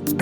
Here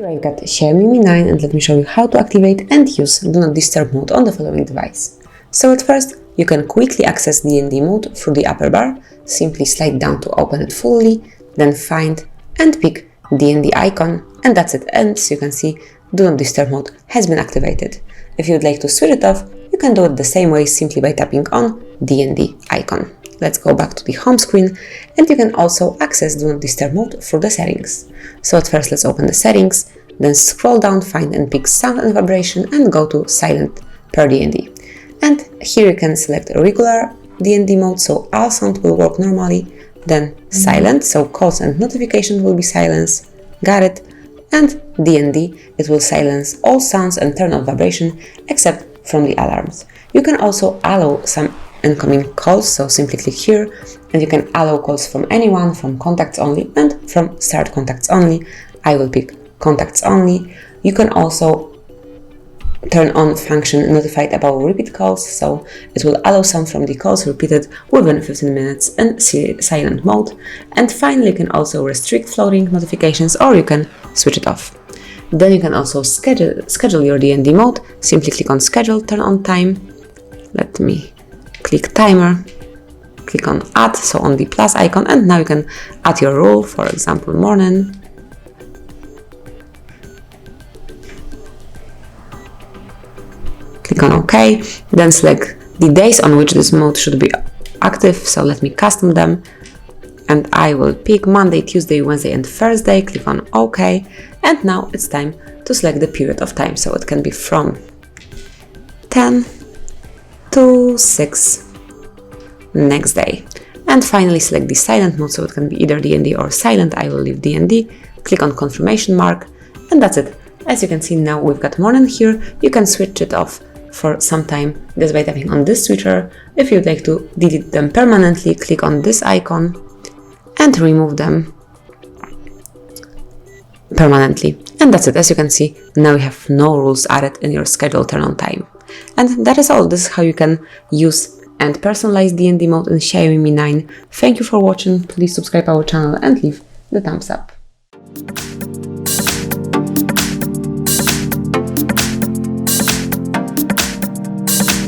I've got XIAOMI Mi 9 and let me show you how to activate and use Do Not Disturb mode on the following device. So at first, you can quickly access DND mode through the upper bar, simply slide down to open it fully, then find and pick DND icon, and that's it. And as you can see, Do Not Disturb mode has been activated. If you would like to switch it off, you can do it the same way simply by tapping on DND icon. Let's go back to the home screen, and you can also access Do Not Disturb mode through the settings. So at first, let's open the settings, then scroll down, find and pick sound and vibration, and go to silent per DND. And here you can select regular DND mode, so all sound will work normally, then silent, so calls and notifications will be silenced, got it, and DND, it will silence all sounds and turn on vibration except from the alarms. You can also allow some incoming calls, so simply click here and you can allow calls from anyone, from contacts only and from start contacts only. I will pick contacts only. You can also turn on function notified about repeat calls, so it will allow some from the calls repeated within 15 minutes in silent mode. And finally, you can also restrict floating notifications, or you can switch it off. Then you can also schedule your DND mode. Simply click on schedule, turn on time. Let me click timer, click on add, so on the plus icon, and now you can add your rule, for example, morning. Click on OK, then select the days on which this mode should be active, so let me custom them, and I will pick Monday, Tuesday, Wednesday and Thursday. Click on OK, and now it's time to select the period of time, so it can be from 10 to 6 next day. And finally select the silent mode, so it can be either DND or silent. I will leave DND, click on confirmation mark, and that's it. As you can see, now we've got morning here. You can switch it off for some time just by tapping on this switcher. If you'd like to delete them permanently, click on this icon and remove them permanently. And that's it. As you can see, now you have no rules added in your schedule turn on time. And that is all. This is how you can use and personalize DND mode in XIAOMI Mi 9. Thank you for watching. Please subscribe our channel and leave the thumbs up.